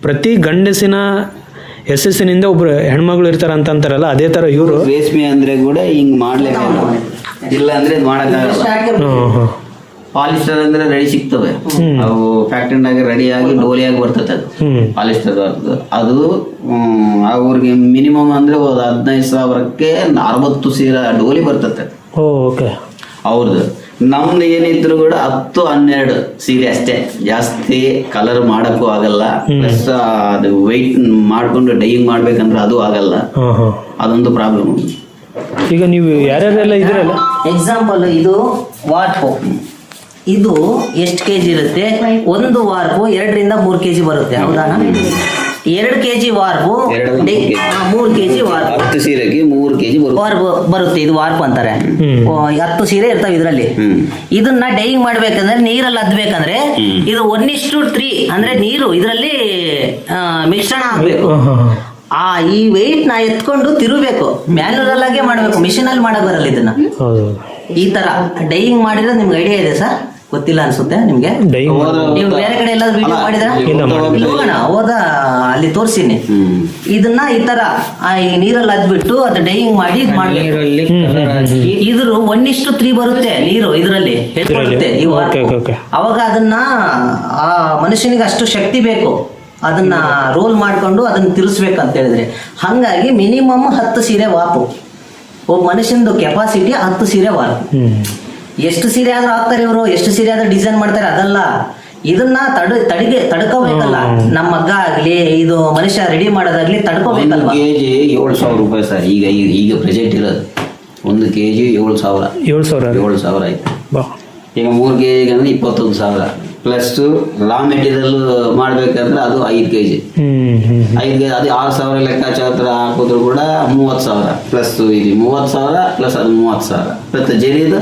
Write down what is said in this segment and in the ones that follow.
ಪ್ರತಿ ಗಂಡಸಿನ ಯಶಸ್ಸಿನಿಂದ ಒಬ್ರು ಹೆಣ್ಮಗಳು ಇರ್ತಾರ ಅಂತಾರಲ್ಲ, ಅದೇ ತರ ಇವರು ರೇಷ್ಮೆ ಅಂದ್ರೆ ಕೂಡ ಹಿಂಗ್ ಮಾಡ್ಲೇಬೇಕು, ಇಲ್ಲ ಅಂದ್ರೆ ಮಾಡಕ್ಕಾಗಲ್ಲ. ಪಾಲಿಸ್ಟರ್ ಅಂದ್ರೆ ರೆಡಿ ಸಿಗ್ತವೆ, ಅವು ಫ್ಯಾಕ್ಟ್ರಿನಾಗ ರೆಡಿ ಆಗಿ ಡೋಲಿಯಾಗಿ ಬರ್ತದೆ. ಅದು ಪಾಲಿಸ್ಟರ್ ಅದು ಅವ್ರಿಗೆ ಮಿನಿಮಮ್ ಅಂದ್ರೆ 15,000ಕ್ಕೆ 60 ಸೀರೆ ಡೋಲಿ ಬರ್ತದೆ ಅವ್ರದ್ದು. ನಮ್ದು ಏನಿದ್ರು ಕೂಡ 10-12 ಸೀರೆ ಅಷ್ಟೇ, ಜಾಸ್ತಿ ಕಲರ್ ಮಾಡಕ್ಕೂ ಆಗಲ್ಲ. ಪ್ಲಸ್ ಅದು ವೆಯ್ಟ್ ಮಾಡ್ಕೊಂಡು ಡೈಯಿಂಗ್ ಮಾಡ್ಬೇಕಂದ್ರೆ ಅದು ಆಗಲ್ಲ, ಅದೊಂದು ಪ್ರಾಬ್ಲಮ್. ಈಗ ನೀವು ಯಾರ್ಯಾರೆಲ್ಲ ಇದ್ರಲ್ಲ, ಎಕ್ಸಾಂಪಲ್ ಇದು ವಾರ್ಪು, ಇದು ಎಷ್ಟು ಕೆಜಿ ಇರುತ್ತೆ? ಒಂದು ವಾರ್ಪು 2-3 ಕೆಜಿ ಬರುತ್ತೆ, ಹೌದಾ? 2 ಕೆಜಿ ವಾರ್ಪು 3 ಕೆಜಿ ವಾರ್ಪು, 10 ಸೀರೆಗೆ 3 ಕೆಜಿ ಬರುತ್ತೆ. ಇದು ವಾರ್ಪ್ ಅಂತಾರೆ. 10 ಸೀರೆ ಇರ್ತಾವೆ ಇದರಲ್ಲಿ. ಇದನ್ನ ಡೈಯಿಂಗ್ ಮಾಡ್ಬೇಕಂದ್ರೆ ನೀರಲ್ಲಿ ಅದ್ಬೇಕಂದ್ರೆ ಇದು 1:3 ಅಂದ್ರೆ ನೀರು ಇದರಲ್ಲಿ ಮಿಶ್ರಣ ಆಗ್ಬೇಕು. ಈ ವೆಯ್ಟ್ ನ ಎತ್ಕೊಂಡು ತಿರುಗಬೇಕು, ಮ್ಯಾನ್ಯುಯಲ್ ಆಗೇ ಮಾಡ್ಬೇಕು, ಮಿಷಿನ್ ಅಲ್ಲಿ ಮಾಡಕ್ ಬರಲ್ಲ ಇದನ್ನ. ಈ ತರ ಡೈಯಿಂಗ್ ಮಾಡಿದ್ರೆ ನಿಮ್ಗೆ ಐಡಿಯಾ ಇದೆ ಸರ್? ಗೊತ್ತಿಲ್ಲ ಅನ್ಸುತ್ತೆ ನಿಮ್ಗೆ. ನೀವು ಬೇರೆ ಕಡೆ ಎಲ್ಲ ವಿಡಿಯೋ ಮಾಡಿದ್ರ? ಹೋಗೋಣ, ಹೋದ ಅಲ್ಲಿ ತೋರ್ಸಿನಿ. ಇದನ್ನ ಈ ತರ ಈ ನೀರಲ್ಲಿ ಅದ್ಬಿಟ್ಟು ಅದು ಡೈಯಿಂಗ್ ಮಾಡಿ ಇದ್ರ 1:3 ಬರುತ್ತೆ ನೀರು ಇದರಲ್ಲಿ ಎತ್ಕೊಳ್ಳುತ್ತೆ. ಅವಾಗ ಅದನ್ನ ಆ ಮನುಷ್ಯನಿಗೆ ಅಷ್ಟು ಶಕ್ತಿ ಬೇಕು, ಅದನ್ನ ರೋಲ್ ಮಾಡ್ಕೊಂಡು ಅದನ್ನ ತಿರ್ಸ್ಬೇಕಂತ ಹೇಳಿದ್ರೆ. ಹಂಗಾಗಿ ಮಿನಿಮಮ್ 10 ಸೀರೆ ವಾಪು. ಒಬ್ಬ ಮನುಷ್ಯನದು ಕೆಪಾಸಿಟಿ 10 ಸೀರೆ ವಾಪು. ಎಷ್ಟು ಸೀರೆ ಆದ್ರೂ ಹಾಕ್ತಾರೆ ಇವರು, ಎಷ್ಟು ಸೀರೆ ಆದ್ರೂ ಡಿಸೈನ್ ಮಾಡ್ತಾರೆ, ಅದಲ್ಲ. ಇದನ್ನ ತಡ್ಕೋಬೇಕಲ್ಲ. ನಮ್ಮ ಮಗ್ಗ ಆಗ್ಲಿ, ಇದು ಮನುಷ್ಯ ರೆಡಿ ಮಾಡೋದಾಗ್ಲಿ ತಡ್ಕೋಬೇಕಲ್ವಾ? ಕೆಜಿ 7,000 ರೂಪಾಯಿ ಸರ್. ಈಗ ಪ್ರೆಸೆಂಟ್ ಇರೋದು 1 ಕೆಜಿ 7,000 ಆಯ್ತು. ಈಗ 3 ಕೆಜಿಗೆ ಅಂದ್ರೆ 21,000 ಪ್ಲಸ್ ರಾ ಮೆಟೀರಿಯಲ್ ಮಾಡ್ಬೇಕಂದ್ರೆ ಅದು 5 ಕೆಜಿ. 5 ಕೆಜಿ ಅದು 6,000 ಲೆಕ್ಕಾಚಾರ ಹಾಕಿದ್ರು ಕೂಡ 30,000 ಪ್ಲಸ್ ಇದು 30,000 ಪ್ಲಸ್ ಅದು 30,000 ಪ್ಲಸ್ ಜರಿದು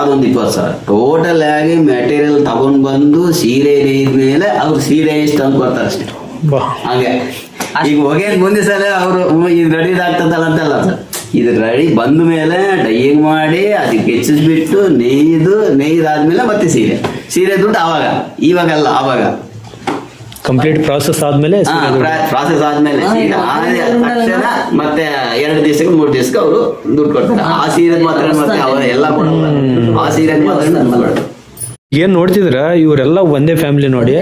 ಅದೊಂದು 20,000. ಟೋಟಲ್ ಆಗಿ ಮೆಟೀರಿಯಲ್ ತಗೊಂಡ್ ಬಂದು ಸೀರೆ ಮೇಲೆ ಅವ್ರು ಸೀರೆ ಎಷ್ಟು ಅಂತ ಕೊಡ್ತಾರೆ ಅಷ್ಟೇ. ಹಾಗೆ ಈಗ ಹೋಗಿ ಮುಂದೆ ಸಲ ಅವರು ಇದು ರೆಡಿ ಆಗ್ತದಲ್ಲ ಅಂತಲ್ಲ ಸರ್, ಇದು ರೆಡಿ ಬಂದ ಮೇಲೆ ಡೈಯಿಂಗ್ ಮಾಡಿ ಅದಕ್ಕೆ ಹೆಚ್ಚಿಸ್ಬಿಟ್ಟು ನೇಯ್ದಾದ್ಮೇಲೆ ಮತ್ತೆ ಸೀರೆ ದುಡ್ಡು ಇವಾಗಲ್ಲ ಆವಾಗ ಕಂಪ್ಲೀಟ್ ಪ್ರಾಸೆಸ್ ಆದ್ಮೇಲೆ ಮತ್ತೆ 2 ದಿವಸಕ್ಕೆ 3 ದಿವಸಕ್ಕೆ ಅವರು ದುಡ್ಡು ಕೊಡ್ತಾರೆ. ಆ ಸೀರೆ ಮಾತ್ರ ಮತ್ತೆ ಎಲ್ಲ ಕೊಡಲ್ಲ, ಆ ಸೀರೆ ಮಾತ್ರ. ಏನ್ ನೋಡ್ತಿದ್ರ ಇವರೆಲ್ಲ ಒಂದೇ ಫ್ಯಾಮಿಲಿ ನೋಡಿ.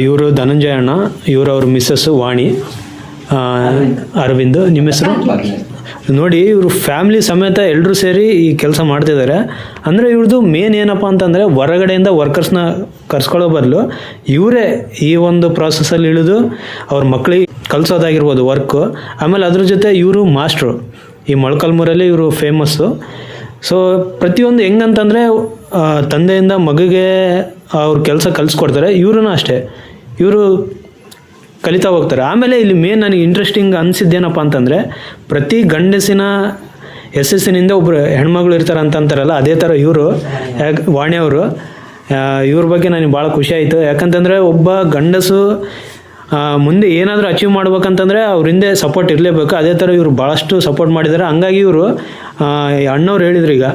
ಇವರು ಧನಂಜಯ ಅಣ್ಣ, ಇವರು ಅವ್ರ ಮಿಸ್ಸಸ್ ವಾಣಿ, ಅರವಿಂದ್. ನಿಮ್ಮ ಹೆಸರು? ನೋಡಿ, ಇವರು ಫ್ಯಾಮಿಲಿ ಸಮೇತ ಎಲ್ಲರೂ ಸೇರಿ ಈ ಕೆಲಸ ಮಾಡ್ತಿದ್ದಾರೆ. ಅಂದರೆ ಇವ್ರದ್ದು ಮೇನ್ ಏನಪ್ಪ ಅಂತಂದರೆ ಹೊರಗಡೆಯಿಂದ ವರ್ಕರ್ಸ್ನ ಕರ್ಸ್ಕೊಳ್ಳೋ ಬದಲು ಇವರೇ ಈ ಒಂದು ಪ್ರಾಸೆಸ್ಸಲ್ಲಿ ಇಳಿದು ಅವ್ರ ಮಕ್ಕಳಿಗೆ ಕಲಿಸೋದಾಗಿರ್ಬೋದು ವರ್ಕು. ಆಮೇಲೆ ಅದ್ರ ಜೊತೆ ಇವರು ಮಾಸ್ಟ್ರು, ಈ ಮೊಳಕಾಲ್ಮೂರಲ್ಲಿ ಇವರು ಫೇಮಸ್ಸು. ಸೊ ಪ್ರತಿಯೊಂದು ಹೆಂಗಂತಂದರೆ ತಂದೆಯಿಂದ ಮಗುಗೆ ಅವ್ರ ಕೆಲಸ ಕಲಿಸ್ಕೊಡ್ತಾರೆ, ಇವ್ರೂ ಅಷ್ಟೇ, ಇವರು ಕಲಿತಾ ಹೋಗ್ತಾರೆ. ಆಮೇಲೆ ಇಲ್ಲಿ ಮೇನ್ ನನಗೆ ಇಂಟ್ರೆಸ್ಟಿಂಗ್ ಅನಿಸಿದ್ದೇನಪ್ಪ ಅಂತಂದರೆ ಪ್ರತಿ ಗಂಡಸಿನ ಯಶಸ್ಸಿನಿಂದ ಒಬ್ಬರು ಹೆಣ್ಮಗಳು ಇರ್ತಾರೆ ಅಂತಾರಲ್ಲ, ಅದೇ ಥರ ಇವರು ವಾಣಿಯವರು. ಇವ್ರ ಬಗ್ಗೆ ನನಗೆ ಭಾಳ ಖುಷಿ ಆಯಿತು. ಯಾಕಂತಂದರೆ ಒಬ್ಬ ಗಂಡಸು ಮುಂದೆ ಏನಾದರೂ ಅಚೀವ್ ಮಾಡ್ಬೇಕಂತಂದರೆ ಅವ್ರ ಹಿಂದೆ ಸಪೋರ್ಟ್ ಇರಲೇಬೇಕು. ಅದೇ ಥರ ಇವರು ಭಾಳಷ್ಟು ಸಪೋರ್ಟ್ ಮಾಡಿದ್ದಾರೆ. ಹಂಗಾಗಿ ಇವರು ಅಣ್ಣವ್ರು ಹೇಳಿದ್ರು, ಈಗ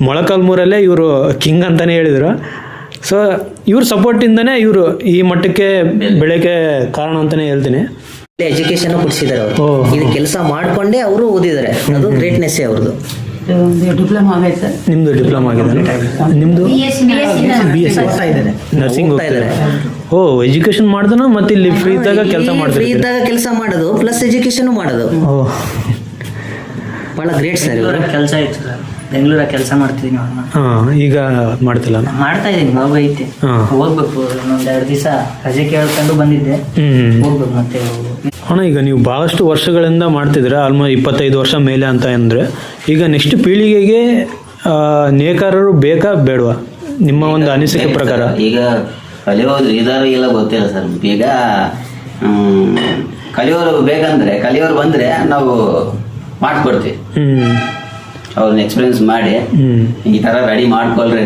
ಮೊಳಕಾಲ್ಮೂರಲ್ಲೇ ಇವರು ಕಿಂಗ್ ಅಂತಲೇ ಹೇಳಿದರು. ಸೊ ಇವ್ರ ಸಪೋರ್ಟಿಂದನೇ ಇವರು ಈ ಮಟ್ಟಕ್ಕೆ ಬೆಳೆಗೆ ಕಾರಣ ಅಂತಲೇ ಹೇಳ್ತೀನಿ. ಎಜುಕೇಶನ್ ಕೊಡಿಸಿದ್ದಾರೆ ಅವರು, ಇದು ಕೆಲಸ ಮಾಡ್ಕೊಂಡೇ ಅವರು ಓದಿದ್ದಾರೆ, ಅದು ಗ್ರೇಟ್ನೆಸ್ ಅವ್ರದ್ದು. ಡಿಪ್ಲೊಮಾ ಆಗೈತೆ. ನಿಮ್ದು ಡಿಪ್ಲೊಮಾ ಆಗಿದೆ? ನಿಮ್ದು ನರ್ಸಿಂಗ್ ಹೋಗ್ತಾ ಇದ್ದಾರೆ. ಓ, ಎಜುಕೇಶನ್ ಮಾಡಿದ್ರು ಮತ್ತೆ ಇಲ್ಲಿ ಫ್ರೀ ಇದ್ದಾಗ ಕೆಲಸ ಮಾಡ್ತಾರೆ. ಫ್ರೀ ಇದ್ದಾಗ ಕೆಲಸ ಮಾಡೋದು ಪ್ಲಸ್ ಎಜುಕೇಶನ್ ಮಾಡೋದು. ಬಹಳ ಗ್ರೇಟ್ ಸರ್. ಇವರು ಕೆಲಸ ಇತ್ತು ಸರ್, ಬೆಂಗಳೂರಾಗ ಕೆಲಸ ಮಾಡ್ತಿದ್ದೀನಿ. ಈಗ ಮಾಡ್ತಿಲ್ಲ? ಮಾಡ್ತಾ ಇದ್ದೀನಿ, ಮಗು ಐತೆ, ಹೋಗ್ಬೇಕು. ಇನ್ನೊಂದು 2 ದಿವಸ ರಜೆ ಕೇಳ್ಕೊಂಡು ಬಂದಿದ್ದೆ, ಹೋಗ್ಬೇಕು ಮತ್ತೆ. ಅಣ್ಣ, ಈಗ ನೀವು ಭಾಳಷ್ಟು ವರ್ಷಗಳಿಂದ ಮಾಡ್ತಿದ್ರೆ, ಆಲ್ಮೋಸ್ಟ್ 25 ವರ್ಷ ಮೇಲೆ ಅಂತ ಅಂದರೆ, ಈಗ ನೆಕ್ಸ್ಟ್ ಪೀಳಿಗೆಗೆ ನೇಕಾರರು ಬೇಕಾ ಬೇಡವಾ ನಿಮ್ಮ ಒಂದು ಅನಿಸಿಕೆ ಪ್ರಕಾರ? ಈಗ ಕಲಿಯೋರು ಇದಾರು ಇಲ್ಲ ಗೊತ್ತಿಲ್ಲ ಸರ್. ಈಗ ಕಲಿಯೋರು ಬೇಕಂದ್ರೆ ಕಲಿಯೋರು ಬಂದ್ರೆ ನಾವು ಮಾಡ್ಕೊಡ್ತೀವಿ. ಅವ್ರನ್ನ ಎಕ್ಸ್ಪೀರಿಯನ್ಸ್ ಮಾಡಿ ಈ ತರ ರೆಡಿ ಮಾಡ್ಕೊಳ್ರಿ,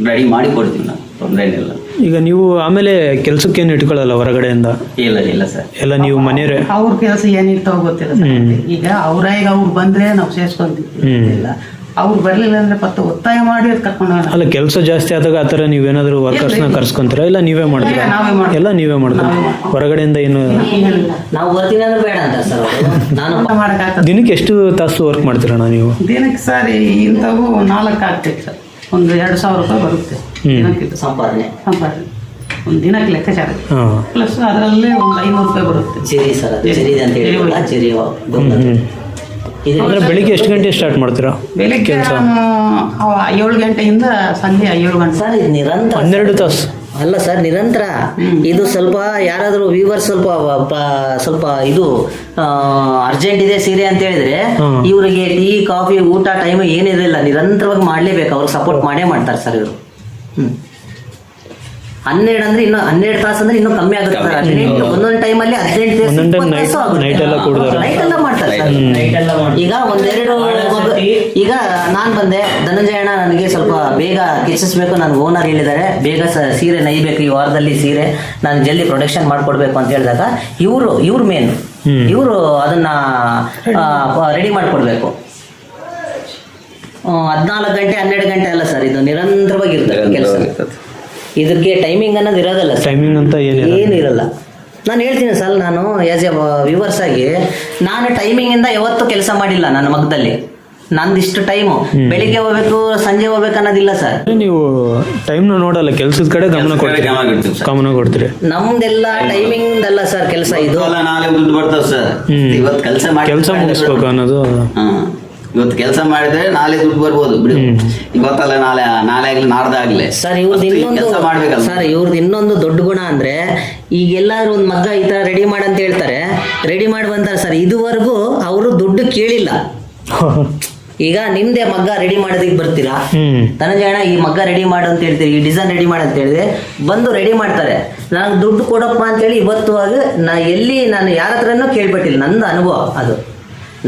ರೆಡಿ ಮಾಡಿ ಕೊಡ್ತೀವಿ ನಾವು, ತೊಂದರೆ ಏನಿಲ್ಲ. ಈಗ ನೀವು ಆಮೇಲೆ ಕೆಲ್ಸಕ್ಕೇನು ಇಟ್ಕೊಳ್ಳಲ್ಲ ಹೊರಗಡೆಯಿಂದ? ಇಲ್ಲ ಸರ್, ಎಲ್ಲ ನೀವು ಮನೆಯವರೇ? ಅವ್ರ ಕೆಲಸ ಏನಿರ್ತಾವ ಗೊತ್ತಿಲ್ಲ ಸರ್. ಈಗ ಅವ್ರಾಗ ಅವ್ರು ಬಂದ್ರೆ ನಾವು ಸೇರ್ಸ್ಕೊಂತೀವಿ, ಅವ್ರು ಬರ್ಲಿಲ್ಲ ಅಂದ್ರೆ ಮತ್ತೆ ಒತ್ತಾಯ ಮಾಡಿ ಅದು ಕರ್ಕೊಂಡು ಹೋಗೋಣ. ಅಲ್ಲ ಕೆಲಸ ಜಾಸ್ತಿ ಆದಾಗ ಆ ಥರ ನೀವೇನಾದರೂ ವರ್ಕರ್ಸ್ನ ಕರ್ಸ್ಕೊಂತೀರಾ ಇಲ್ಲ ನೀವೇ ಮಾಡ್ತೀರಾ? ನಾವೇ ಮಾಡ್ತೀವಿ. ಎಲ್ಲ ನೀವೇ ಮಾಡ್ತೀರಾ? ಹೊರಗಡೆಯಿಂದ ಏನು? ನಾವು ಬರ್ತೀನಿ ಅಂದ್ರೆ ಬೇಡ ಅಂತ ಸರ್ ನಾನು ಮಾಡಕ್ಕಾಗ್ತದೆ. ದಿನಕ್ಕೆ ಎಷ್ಟು ತಾಸು ವರ್ಕ್ ಮಾಡ್ತೀರಣ್ಣ ನೀವು? ದಿನಕ್ಕೆ ಸರ್ ಇಂಥವು 4 ಆಗ್ತೈತೆ ಸರ್. ಒಂದು 2,000 ರೂಪಾಯಿ ಬರುತ್ತೆ ದಿನಕ್ಕೆ ಸಂಪಾದನೆ. ಒಂದು ದಿನಕ್ಕೆ ಲೆಕ್ಕಾಚಾರ ಹಾಂ. ಪ್ಲಸ್ ಅದರಲ್ಲೇ ಒಂದು 500 ರೂಪಾಯಿ ಬರುತ್ತೆ. ಜೆರಿ ಸರ್ ಅದು ಜೆರಿ ಅಂತ ಹೇಳಿಲ್ಲ ಜೆರಿ ಇದು ಅಂದರೆ ಬೆಳಿಗ್ಗೆ ಎಷ್ಟು ಗಂಟೆ ಸ್ಟಾರ್ಟ್ ಮಾಡ್ತೀರಾ ಬೆಳಿಗ್ಗೆ ಕೆಲಸ? 7 ಗಂಟೆಯಿಂದ ಸಂಜೆ 7 ಗಂಟೆ. ಸರ್ ಇದು ನಿರಂತರ 12 ತಾಸು? ಅಲ್ಲ ಸರ್ ನಿರಂತರ. ಇದು ಸ್ವಲ್ಪ ಯಾರಾದರೂ ವ್ಯೂವರ್ ಸ್ವಲ್ಪ ಇದು ಅರ್ಜೆಂಟ್ ಇದೆ ಸೀರೆ ಅಂತ ಹೇಳಿದ್ರೆ ಇವರಿಗೆ ಟೀ ಕಾಫಿ ಊಟ ಟೈಮ್ ಏನಿರಲಿಲ್ಲ, ನಿರಂತರವಾಗಿ ಮಾಡಲೇಬೇಕು. ಅವ್ರಿಗೆ ಸಪೋರ್ಟ್ ಮಾಡೇ ಮಾಡ್ತಾರೆ ಸರ್ ಇವರು. 12 ಅಂದ್ರೆ ಇನ್ನು 12 ತಾಸು ಅಂದ್ರೆ ಇನ್ನೂ ಕಮ್ಮಿ ಆಗುತ್ತೆ ಸರ್. ಒಂದೊಂದು ಟೈಮಲ್ಲಿ 18 ಒಂದೊಂದು ನೈಟ್ ಎಲ್ಲ ಕೂಡಿದಾರೆ. ನೈಟ್ ಎಲ್ಲ ಮಾಡ್ತಾರೆ ಸರ್. ಈಗ ಒಂದೆರಡು ಈಗ ನಾನು ಬಂದೆ, ಧನಂಜಯಣ್ಣ ನನಗೆ ಸ್ವಲ್ಪ ಬೇಗ ಕಿಚ್ಚಿಸ್ಬೇಕು, ನಾನು ಓನರ್ ಹೇಳಿದ್ದಾರೆ ಬೇಗ ಸೀರೆ ನೈಬೇಕು ಈ ವಾರದಲ್ಲಿ ಸೀರೆ ನಾನು ಜಲ್ದಿ ಪ್ರೊಡಕ್ಷನ್ ಮಾಡಿಕೊಡ್ಬೇಕು ಅಂತ ಹೇಳಿದಾಗ ಇವ್ರು ಮೇನ್ ಇವರು ಅದನ್ನ ರೆಡಿ ಮಾಡಿಕೊಡ್ಬೇಕು. 14 ಗಂಟೆ 12 ಗಂಟೆ ಅಲ್ಲ ಸರ್, ಇದು ನಿರಂತರವಾಗಿ ಇರ್ತದೆ ಕೆಲಸ. ಇದಕ್ಕೆ ಟೈಮಿಂಗ್ ಅನ್ನೋದು ಇರೋದಲ್ಲ ಸರ್. ಟೈಮಿಂಗ್ ಅಂತ ಏನು ಇರಲ್ಲ. ನಾನು ಹೇಳ್ತೀನಿ ಸರ್, ನಾನು ಆಸ್ ಎ ವ್ಯೂವರ್ಸ್ ಆಗಿ ನಾನು ಟೈಮಿಂಗ್ ಇಂದ ಯಾವತ್ತೂ ಕೆಲಸ ಮಾಡಿಲ್ಲ ನನ್ನ ಮಗದಲ್ಲಿ. ನಂದಿಷ್ಟು ಟೈಮು ಬೆಳಿಗ್ಗೆ ಹೋಗ್ಬೇಕು ಸಂಜೆ ಹೋಗ್ಬೇಕು ಅನ್ನೋದಿಲ್ಲ ಸರ್. ನೀವು ಟೈಮ್ನ ನೋಡಲ್ಲ, ಕೆಲಸದ ಕಡೆ ಗಮನ ಕೊಡ್ತೀರಿ. ನಮ್ದೆಲ್ಲ ಟೈಮಿಂಗ್ ಅಲ್ಲ ಸರ್ ಕೆಲಸ. ಇದು ನಾಳೆ ದುಡ್ಡು ಬರ್ತದೆ ಸರ್. ಇವತ್ತು ಕೆಲಸ ಮುಗಿಸ್ಬೇಕು ಅನ್ನೋದು. ಇವತ್ತು ಕೆಲಸ ಮಾಡಿದ್ರೆ ನಾಳೆ ದುಡ್ಡು ಬರ್ಬೋದು ಬಿಡು. ಇವತ್ತಲ್ಲ ನಾಳೆ ಆಗ್ಲಿ ನಾಡ್ದಾಗ್ಲಿ ಸರ್. ಇವ್ರದ್ದು ಇನ್ನೊಂದು ದೊಡ್ಡ ಗುಣ ಅಂದ್ರೆ ಈಗ ಎಲ್ಲಾದ್ರೂ ಒಂದು ಮಗ್ಗ ಈ ತರ ರೆಡಿ ಮಾಡಂತ ಹೇಳ್ತಾರೆ, ರೆಡಿ ಮಾಡಿ ಬಂತಾರೆ ಸರ್. ಇದುವರೆಗೂ ಅವರು ದುಡ್ಡು ಕೇಳಿಲ್ಲ. ಈಗ ನಿಮ್ದೇ ಮಗ್ಗ ರೆಡಿ ಮಾಡೋದಕ್ಕೆ ಬರ್ತೀರಾ, ಧನಂಜಯಣ್ಣ ಈ ಮಗ್ಗ ರೆಡಿ ಮಾಡು ಅಂತ ಹೇಳ್ತೀರಿ, ಈ ಡಿಸೈನ್ ರೆಡಿ ಮಾಡು ಅಂತ ಹೇಳಿದ್ರೆ ಬಂದು ರೆಡಿ ಮಾಡ್ತಾರೆ. ನನಗೆ ದುಡ್ಡು ಕೊಡಪ್ಪ ಅಂತೇಳಿ ಇವತ್ತುವಾಗ ನಾನು ಯಾರ ಹತ್ರನೂ ಕೇಳ್ಬಿಟ್ಟಿಲ್ಲ. ನಂದು ಅನುಭವ ಅದು.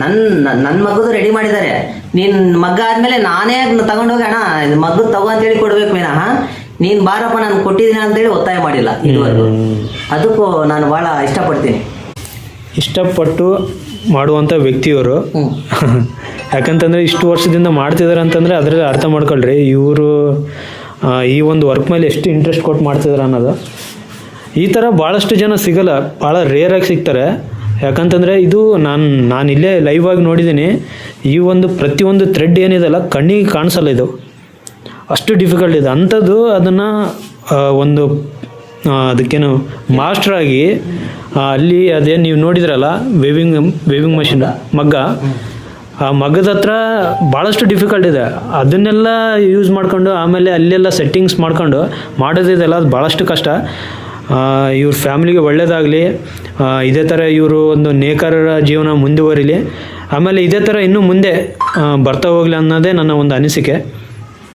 ನನ್ನ ಮಗದು ರೆಡಿ ಮಾಡಿದ್ದಾರೆ, ನೀನ್ ಮಗ್ಗ ಆದ್ಮೇಲೆ ನಾನೇ ತಗೊಂಡೋಗಿ ಅಣ್ಣ ಮಗ್ಗದ ತಗೋ ಅಂತೇಳಿ ಕೊಡ್ಬೇಕು ವಿನಃ ನೀನ್ ಬಾರಪ್ಪ ನಾನು ಕೊಟ್ಟಿದ್ದೀನಿ ಅಂತೇಳಿ ಒತ್ತಾಯ ಮಾಡಿಲ್ಲ ಇದುವರೆಗೂ. ಅದಕ್ಕೂ ನಾನು ಬಹಳ ಇಷ್ಟಪಟ್ಟು ಮಾಡುವಂಥ ವ್ಯಕ್ತಿಯವರು. ಯಾಕಂತಂದರೆ ಇಷ್ಟು ವರ್ಷದಿಂದ ಮಾಡ್ತಿದ್ದಾರೆ ಅಂತಂದರೆ ಅದರಲ್ಲಿ ಅರ್ಥ ಮಾಡ್ಕೊಳ್ರಿ ಇವರು ಈ ಒಂದು ವರ್ಕ್ ಮೇಲೆ ಎಷ್ಟು ಇಂಟ್ರೆಸ್ಟ್ ಕೊಟ್ಟು ಮಾಡ್ತಿದ್ದಾರೆ ಅನ್ನೋದು. ಈ ಥರ ಭಾಳಷ್ಟು ಜನ ಸಿಗಲ್ಲ, ಭಾಳ ರೇರಾಗಿ ಸಿಗ್ತಾರೆ. ಯಾಕಂತಂದರೆ ಇದು ನಾನು ಇಲ್ಲೇ ಲೈವ್ ಆಗಿ ನೋಡಿದ್ದೀನಿ. ಈ ಒಂದು ಪ್ರತಿಯೊಂದು ಥ್ರೆಡ್ ಏನಿದೆಲ್ಲ ಕಣ್ಣಿಗೆ ಕಾಣಿಸಲ್ಲ, ಇದು ಅಷ್ಟು ಡಿಫಿಕಲ್ಟ್ ಇದೆ. ಅಂಥದ್ದು ಅದನ್ನು ಒಂದು ಅದಕ್ಕೇನು ಮಾಸ್ಟ್ರಾಗಿ ಅಲ್ಲಿ ಅದೇನು ನೀವು ನೋಡಿದ್ರಲ್ಲ ವೇವಿಂಗ್ ಮಷಿನ್ ಮಗ್ಗ, ಆ ಮಗ್ಗದ ಹತ್ರ ಭಾಳಷ್ಟು ಡಿಫಿಕಲ್ಟ್ ಇದೆ. ಅದನ್ನೆಲ್ಲ ಯೂಸ್ ಮಾಡ್ಕೊಂಡು ಆಮೇಲೆ ಅಲ್ಲೆಲ್ಲ ಸೆಟ್ಟಿಂಗ್ಸ್ ಮಾಡ್ಕೊಂಡು ಮಾಡೋದಿದೆಲ್ಲ ಅದು ಭಾಳಷ್ಟು ಕಷ್ಟ. ಇವ್ರ ಫ್ಯಾಮಿಲಿಗೆ ಒಳ್ಳೆಯದಾಗಲಿ, ಇದೇ ಥರ ಇವರು ಒಂದು ನೇಕಾರರ ಜೀವನ ಮುಂದುವರಿಲಿ, ಆಮೇಲೆ ಇದೇ ಥರ ಇನ್ನೂ ಮುಂದೆ ಬರ್ತಾ ಹೋಗಲಿ ಅನ್ನೋದೇ ನನ್ನ ಒಂದು ಅನಿಸಿಕೆ.